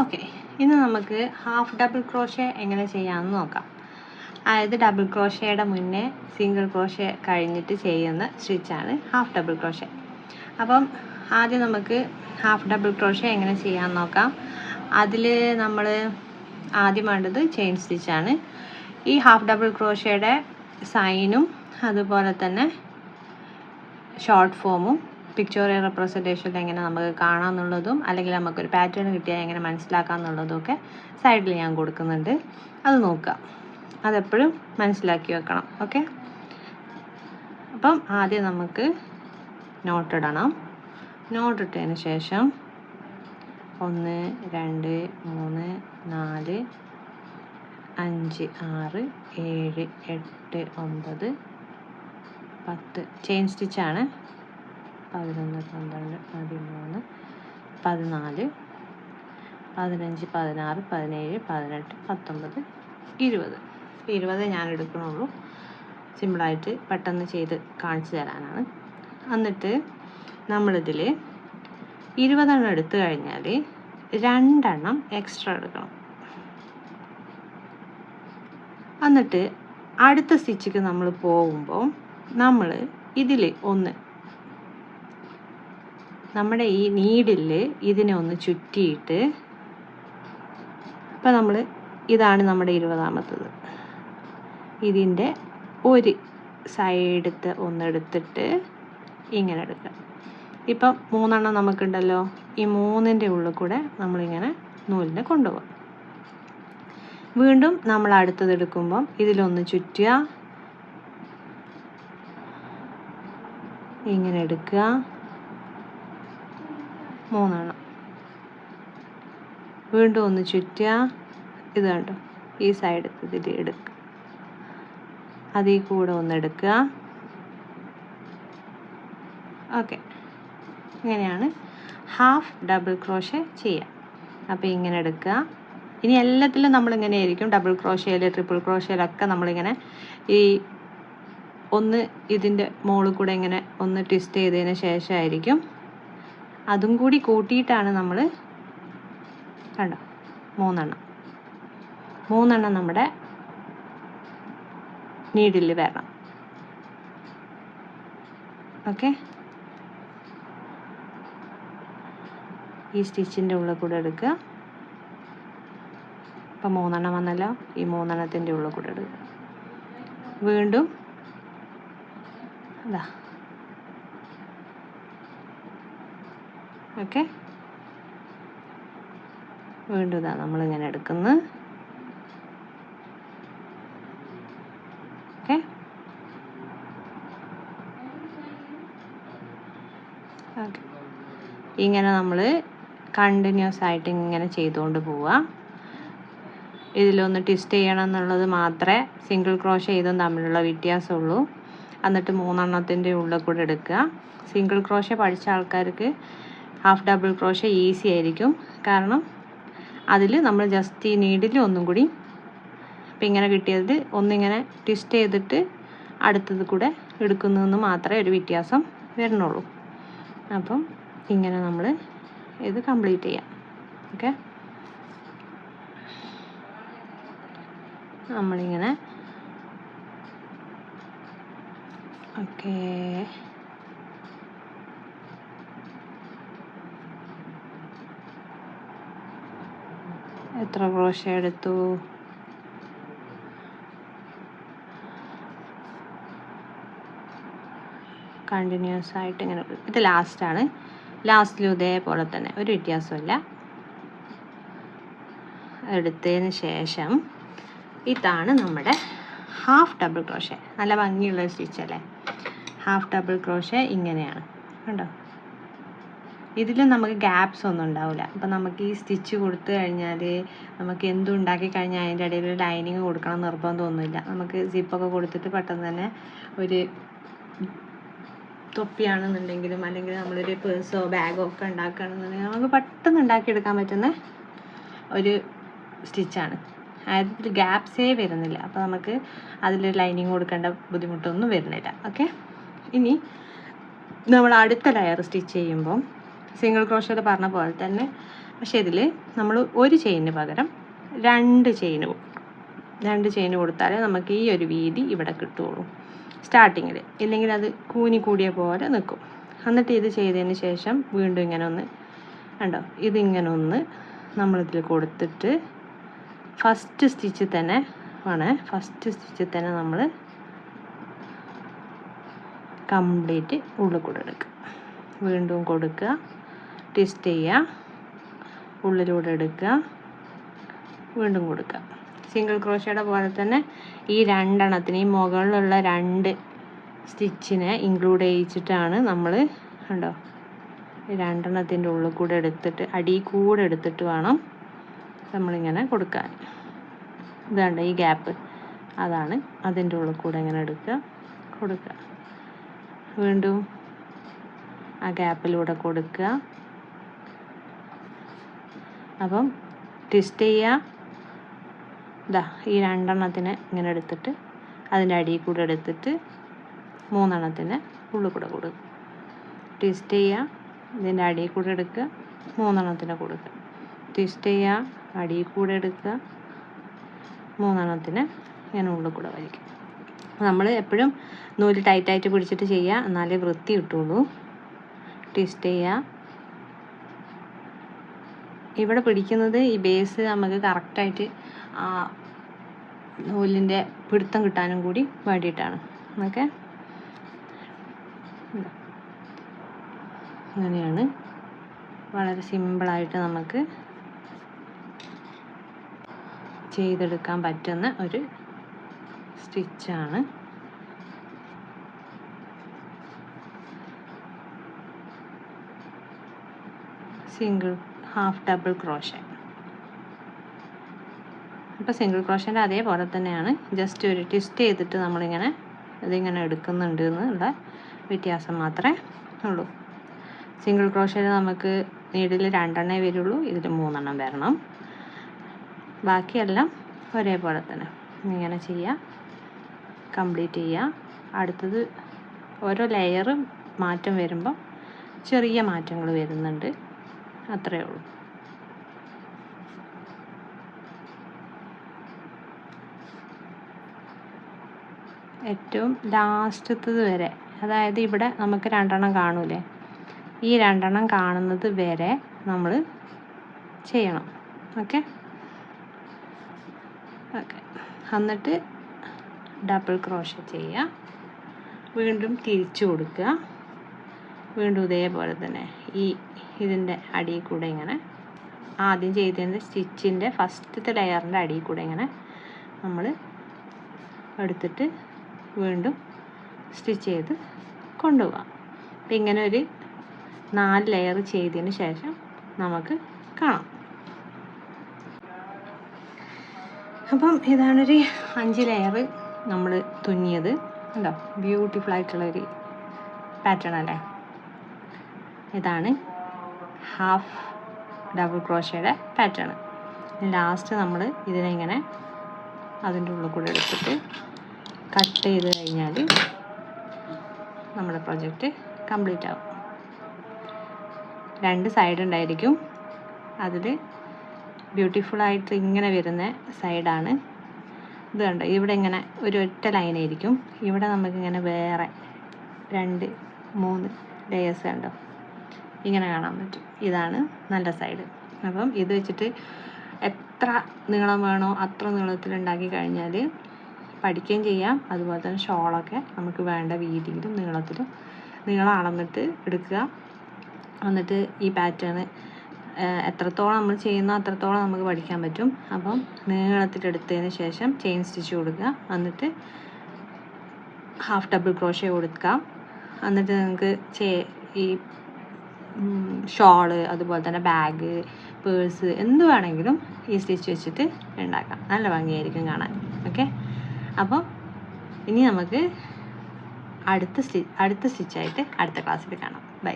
Okay, ഇന്ന് നമുക്ക് half double crochet എങ്ങനെ ചെയ്യാമെന്ന് നോക്കാം. അതായത് ഡബിൾ ക്രോഷയുടെ മുന്നേ സിംഗിൾ ക്രോഷേ കഴിഞ്ഞിട്ട് ചെയ്യുന്ന സ്റ്റിച്ചാണ് ഹാഫ് ഡബിൾ ക്രോഷേ. അപ്പം ആദ്യം നമുക്ക് ഹാഫ് ഡബിൾ ക്രോഷേ എങ്ങനെ ചെയ്യാമെന്ന് നോക്കാം. അതിൽ നമ്മൾ ആദ്യം വേണ്ടത് ചെയിൻ സ്റ്റിച്ചാണ്. ഈ ഹാഫ് ഡബിൾ ക്രോഷയുടെ സൈനും അതുപോലെ തന്നെ ഷോർട്ട് ഫോമും പിക്ചോറിയൽ റെപ്രസെൻറ്റേഷനിൽ എങ്ങനെ നമുക്ക് കാണാമെന്നുള്ളതും അല്ലെങ്കിൽ നമുക്കൊരു പാറ്റേൺ കിട്ടിയാൽ എങ്ങനെ മനസ്സിലാക്കാമെന്നുള്ളതും ഒക്കെ സൈഡിൽ ഞാൻ കൊടുക്കുന്നുണ്ട്. അത് നോക്കുക, അതെപ്പോഴും മനസ്സിലാക്കി വെക്കണം. ഓക്കെ, അപ്പം ആദ്യം നമുക്ക് നോട്ടിടണം. നോട്ടിട്ടതിന് ശേഷം 1 2 3 4 5 6 7 8 9 10 ചെയിൻ സ്റ്റിച്ചാണ്. 11 12 13 14 15 16 17 18 19 20 20 ഞാൻ എടുക്കണുള്ളൂ. സിമ്പിളായിട്ട് പെട്ടെന്ന് ചെയ്ത് കാണിച്ചു തരാനാണ്. എന്നിട്ട് നമ്മളിതിൽ 20 എടുത്തു കഴിഞ്ഞാൽ 2 എക്സ്ട്രാ എടുക്കണം. എന്നിട്ട് അടുത്ത സ്റ്റിച്ചിക്ക് നമ്മൾ പോകുമ്പോൾ നമ്മൾ ഇതിൽ നമ്മുടെ ഈ നീഡിൽ ഇതിനെ ഒന്ന് ചുറ്റിയിട്ട്, ഇപ്പം നമ്മൾ ഇതാണ് നമ്മുടെ 20ാമത്തത്. ഇതിൻ്റെ ഒരു സൈഡത്തെ ഒന്നെടുത്തിട്ട് ഇങ്ങനെ എടുക്കുക. ഇപ്പം 3 നമുക്കുണ്ടല്ലോ, ഈ 3ൻ്റെ ഉള്ളിൽ കൂടെ നമ്മളിങ്ങനെ നൂലിനെ കൊണ്ടുപോകാം. വീണ്ടും നമ്മൾ അടുത്തത് എടുക്കുമ്പം ഇതിലൊന്ന് ചുറ്റുക, ഇങ്ങനെ എടുക്കുക, 3 വീണ്ടും ഒന്ന് ചുറ്റുക, ഇത് കണ്ടോ ഈ സൈഡ് ഇതിൽ എടുക്കുക, അതിൽ കൂടെ ഒന്ന് എടുക്കുക. ഓക്കെ, ഇങ്ങനെയാണ് ഹാഫ് ഡബിൾ ക്രോഷേ ചെയ്യുക. അപ്പോൾ ഇങ്ങനെ എടുക്കുക. ഇനി എല്ലാത്തിലും നമ്മളിങ്ങനെ ആയിരിക്കും. ഡബിൾ ക്രോഷേയിൽ ട്രിപ്പിൾ ക്രോഷേയിലൊക്കെ നമ്മളിങ്ങനെ ഈ ഇതിൻ്റെ മുകളിൽ കൂടെ ഇങ്ങനെ ഒന്ന് ട്വിസ്റ്റ് ചെയ്തതിന് ശേഷമായിരിക്കും, അതും കൂടി കൂട്ടിയിട്ടാണ് നമ്മൾ കണ്ടോ 3 നമ്മുടെ നീഡിൽ വരണം. ഓക്കെ, ഈ സ്റ്റിച്ചിൻ്റെ ഉള്ളിൽ കൂടെ എടുക്കുക. ഇപ്പം 3 വന്നല്ലോ, ഈ 3ത്തിൻ്റെ ഉള്ളിൽ കൂടെ എടുക്കുക. വീണ്ടും അതാ. ഓക്കെ, വീണ്ടും ഇതാ നമ്മളിങ്ങനെ എടുക്കുന്നു. ഓക്കെ, ഓക്കെ, ഇങ്ങനെ നമ്മൾ കണ്ടിന്യൂസ് ആയിട്ട് ഇങ്ങനെ ചെയ്തുകൊണ്ട് പോവുക. ഇതിലൊന്ന് ട്വിസ്റ്റ് ചെയ്യണം എന്നുള്ളത് മാത്രമേ സിംഗിൾ ക്രോഷേ ചെയ്തും തമ്മിലുള്ള വ്യത്യാസമുള്ളൂ. എന്നിട്ട് 3ത്തിൻ്റെ ഉള്ളിൽ കൂടെ എടുക്കുക. സിംഗിൾ ക്രോഷേ പഠിച്ച ആൾക്കാർക്ക് ഹാഫ് ഡബിൾ ക്രോഷേ ഈസി ആയിരിക്കും. കാരണം അതിൽ നമ്മൾ ജസ്റ്റ് ഈ നീഡിൽ ഒന്നും കൂടി ഇപ്പം ഇങ്ങനെ കിട്ടിയത് ഒന്നിങ്ങനെ ട്വിസ്റ്റ് ചെയ്തിട്ട് അടുത്തത് കൂടെ എടുക്കുന്നതെന്ന് മാത്രമേ ഒരു വ്യത്യാസം വരുന്നുള്ളൂ. അപ്പം ഇങ്ങനെ നമ്മൾ ഇത് കംപ്ലീറ്റ് ചെയ്യാം. ഓക്കെ, നമ്മളിങ്ങനെ ഓക്കെ എത്ര ക്രോഷേ എടുത്തു? കണ്ടിന്യൂസ് ആയിട്ട് ഇങ്ങനെ. ഇത് ലാസ്റ്റാണ്. ലാസ്റ്റിലും ഇതേപോലെ തന്നെ ഒരു വ്യത്യാസമില്ല. എടുത്തതിന് ശേഷം ഇതാണ് നമ്മുടെ ഹാഫ് ഡബിൾ ക്രോഷേ. നല്ല ഭംഗിയുള്ള സ്റ്റിച്ചല്ലേ. ഹാഫ് ഡബിൾ ക്രോഷേ ഇങ്ങനെയാണ് കണ്ടോ. ഇതിലും നമുക്ക് ഗ്യാപ്സ് ഒന്നും ഉണ്ടാവില്ല. അപ്പം നമുക്ക് ഈ സ്റ്റിച്ച് കൊടുത്തു കഴിഞ്ഞാൽ നമുക്ക് എന്തും ഉണ്ടാക്കി കഴിഞ്ഞാൽ അതിൻ്റെ ഇടയിൽ ഒരു ലൈനിങ് കൊടുക്കണം നിർബന്ധമൊന്നുമില്ല. നമുക്ക് സിപ്പൊക്കെ കൊടുത്തിട്ട് പെട്ടെന്ന് തന്നെ ഒരു തൊപ്പിയാണെന്നുണ്ടെങ്കിലും അല്ലെങ്കിൽ നമ്മളൊരു പേഴ്സോ ബാഗോ ഒക്കെ ഉണ്ടാക്കുകയാണെന്നുണ്ടെങ്കിൽ നമുക്ക് പെട്ടെന്ന് ഉണ്ടാക്കിയെടുക്കാൻ പറ്റുന്ന ഒരു സ്റ്റിച്ചാണ്. അതായത് ഗ്യാപ്സേ വരുന്നില്ല. അപ്പോൾ നമുക്ക് അതിൽ ലൈനിങ് കൊടുക്കേണ്ട ബുദ്ധിമുട്ടൊന്നും വരുന്നില്ല. ഓക്കെ, ഇനി നമ്മൾ അടുത്ത ലെയർ സ്റ്റിച്ച് ചെയ്യുമ്പം സിംഗിൾ ക്രോഷേയിൽ പറഞ്ഞ പോലെ തന്നെ പക്ഷേ ഇതിൽ നമ്മൾ ഒരു ചെയിനിന് പകരം 2 ചെയിൻ കൊടുത്താലേ നമുക്ക് ഈ ഒരു വീതി ഇവിടെ കിട്ടുകയുള്ളൂ സ്റ്റാർട്ടിങ്ങിൽ. ഇല്ലെങ്കിൽ അത് കൂനി കൂടിയ പോലെ നിൽക്കും. എന്നിട്ട് ഇത് ചെയ്തതിന് ശേഷം വീണ്ടും ഇങ്ങനെ ഒന്ന് കണ്ടോ, ഇതിങ്ങനെ ഒന്ന് നമ്മളിതിൽ കൊടുത്തിട്ട് ഫസ്റ്റ് സ്റ്റിച്ചിൽ തന്നെ നമ്മൾ കംപ്ലീറ്റ് ഉള്ളിൽ കൂടെ എടുക്കുക. വീണ്ടും കൊടുക്കുക, ട്വിസ്റ്റ് ചെയ്യുക, ഉള്ളിലൂടെ എടുക്കുക, വീണ്ടും കൊടുക്കുക. സിംഗിൾ ക്രോഷയുടെ പോലെ തന്നെ ഈ 2 എണ്ണത്തിന് ഈ മുകളിലുള്ള 2 സ്റ്റിച്ചിനെ ഇൻക്ലൂഡ് ചെയ്യിച്ചിട്ടാണ് നമ്മൾ കണ്ടോ ഈ 2 എണ്ണത്തിൻ്റെ ഉള്ളിൽ കൂടെ എടുത്തിട്ട് അടിയിൽ കൂടെ എടുത്തിട്ട് വേണം നമ്മളിങ്ങനെ കൊടുക്കാൻ. ഇതാണ്ട് ഈ ഗ്യാപ്പ്, അതാണ് അതിൻ്റെ ഉള്ളിൽ കൂടെ ഇങ്ങനെ കൊടുക്കുക. വീണ്ടും ആ ഗ്യാപ്പിലൂടെ കൊടുക്കുക. അപ്പം ട്വിസ്റ്റ് ചെയ്യുക. ഇതാ ഈ 2 എണ്ണത്തിനെ ഇങ്ങനെ എടുത്തിട്ട് അതിൻ്റെ അടിയിൽ കൂടെ എടുത്തിട്ട് 3 എണ്ണത്തിന് ഉള്ളിൽ കൂടെ കൊടുക്കുക. ട്വിസ്റ്റ് ചെയ്യുക, ഇതിൻ്റെ അടിയിൽ കൂടെ എടുക്കുക, 3 എണ്ണത്തിന് കൊടുക്കുക. ട്വിസ്റ്റ് ചെയ്യുക, അടിയിൽ കൂടെ എടുക്കുക, 3 എണ്ണത്തിന് ഇങ്ങനെ ഉള്ളിൽ കൂടെ വലിക്കുക. നമ്മൾ എപ്പോഴും നൂല് ടൈറ്റായിട്ട് പിടിച്ചിട്ട് ചെയ്യുക, എന്നാലേ വൃത്തി കിട്ടുള്ളൂ. ട്വിസ്റ്റ് ചെയ്യുക. ഇവിടെ പിടിക്കുന്നത് ഈ ബേസ് നമുക്ക് കറക്റ്റായിട്ട് ആ നൂലിൻ്റെ പിടുത്തം കിട്ടാനും കൂടി വേണ്ടിയിട്ടാണ്. ഓക്കെ, അങ്ങനെയാണ് വളരെ സിമ്പിളായിട്ട് നമുക്ക് ചെയ്തെടുക്കാൻ പറ്റുന്ന ഒരു സ്റ്റിച്ചാണ്. Single half double crochet. അപ്പോൾ സിംഗിൾ ക്രോഷേൻ്റെ അതേപോലെ തന്നെയാണ്, ജസ്റ്റ് ഒരു ട്വിസ്റ്റ് ചെയ്തിട്ട് നമ്മളിങ്ങനെ ഇതിങ്ങനെ എടുക്കുന്നുണ്ട് എന്നുള്ള വ്യത്യാസം മാത്രമേ ഉള്ളൂ. സിംഗിൾ ക്രോഷേയിൽ നമുക്ക് നീഡിൽ 2 എണ്ണേ വരുള്ളൂ, ഇതിൽ 3 എണ്ണം വരണം. ബാക്കിയെല്ലാം ഒരേപോലെ തന്നെ ഇങ്ങനെ ചെയ്യുക, കംപ്ലീറ്റ് ചെയ്യുക. അടുത്തത് ഓരോ ലെയർ മാറ്റം വരുമ്പോൾ ചെറിയ മാറ്റങ്ങൾ വരുന്നുണ്ട്, അത്രയേ ഉള്ളൂ. ഏറ്റവും ലാസ്റ്റത്തത് വരെ, അതായത് ഇവിടെ നമുക്ക് 2 എണ്ണം കാണൂലേ, ഈ 2 എണ്ണം കാണുന്നത് വരെ നമ്മൾ ചെയ്യണം. ഓക്കെ, എന്നിട്ട് ഡബിൾ ക്രോഷേ ചെയ്യുക, വീണ്ടും തിരിച്ചു കൊടുക്കുക. വീണ്ടും ഇതേപോലെ തന്നെ ഇതിൻ്റെ അടിയിൽ കൂടെ ഇങ്ങനെ ആദ്യം ചെയ്തതിൻ്റെ സ്റ്റിച്ചിൻ്റെ ഫസ്റ്റത്തെ ലെയറിൻ്റെ അടിയിൽ കൂടെ ഇങ്ങനെ നമ്മൾ എടുത്തിട്ട് വീണ്ടും സ്റ്റിച്ച് ചെയ്ത് കൊണ്ടുപോകാം. അപ്പം ഇങ്ങനെ ഒരു 4 ലെയർ ചെയ്തതിന് ശേഷം നമുക്ക് കാണാം. അപ്പം ഇതാണൊരു 5 ലെയർ നമ്മൾ തുന്നിയത്. ഉണ്ടോ, ബ്യൂട്ടിഫുൾ ആയിട്ടുള്ളൊരു പാറ്റേൺ അല്ലേ. ഇതാണ് ഹാഫ് ഡബിൾ ക്രോഷയുടെ പാറ്റേൺ. ലാസ്റ്റ് നമ്മൾ ഇതിനെ ഇങ്ങനെ അതിൻ്റെ ഉള്ളിൽ കൂടെ എടുത്തിട്ട് കട്ട് ചെയ്ത് കഴിഞ്ഞാൽ നമ്മുടെ പ്രൊജക്റ്റ് കംപ്ലീറ്റ് ആവും. 2 സൈഡ് ഉണ്ടായിരിക്കും, അതിൽ ബ്യൂട്ടിഫുള്ളായിട്ട് ഇങ്ങനെ വരുന്ന സൈഡാണ് ഇത്. കണ്ടോ, ഇവിടെ ഇങ്ങനെ ഒരു ഒറ്റ ലൈനായിരിക്കും, ഇവിടെ നമുക്കിങ്ങനെ വേറെ 2, 3 ലെയേഴ്സ് കണ്ടോ ഇങ്ങനെ കാണാൻ പറ്റും. ഇതാണ് നല്ല സൈഡ്. അപ്പം ഇത് വെച്ചിട്ട് എത്ര നീളം വേണോ അത്ര നീളത്തിലുണ്ടാക്കി കഴിഞ്ഞാൽ പഠിക്കുകയും ചെയ്യാം. അതുപോലെ തന്നെ ഷോളൊക്കെ നമുക്ക് വേണ്ട വീതിയിലും നീളത്തിലും നീളം അളന്നിട്ട് എടുക്കുക. എന്നിട്ട് ഈ പാറ്റേൺ എത്രത്തോളം നമ്മൾ ചെയ്യുന്നോ അത്രത്തോളം നമുക്ക് പഠിക്കാൻ പറ്റും. അപ്പം നീളത്തിലെടുത്തതിന് ശേഷം ചെയിൻ സ്റ്റിച്ച് കൊടുക്കുക, എന്നിട്ട് ഹാഫ് ഡബിൾ ക്രോഷേ കൊടുക്കുക. എന്നിട്ട് നിങ്ങൾക്ക് ഈ ഷോള് അതുപോലെ തന്നെ ബാഗ്, പേഴ്സ് എന്ത് വേണമെങ്കിലും ഈ സ്റ്റിച്ച് വെച്ചിട്ട് ഉണ്ടാക്കാം. നല്ല ഭംഗിയായിരിക്കും കാണാൻ. ഓക്കെ, അപ്പോൾ ഇനി നമുക്ക് അടുത്ത സ്റ്റിച്ചായിട്ട് അടുത്ത ക്ലാസ്സിൽ കാണാം. ബൈ.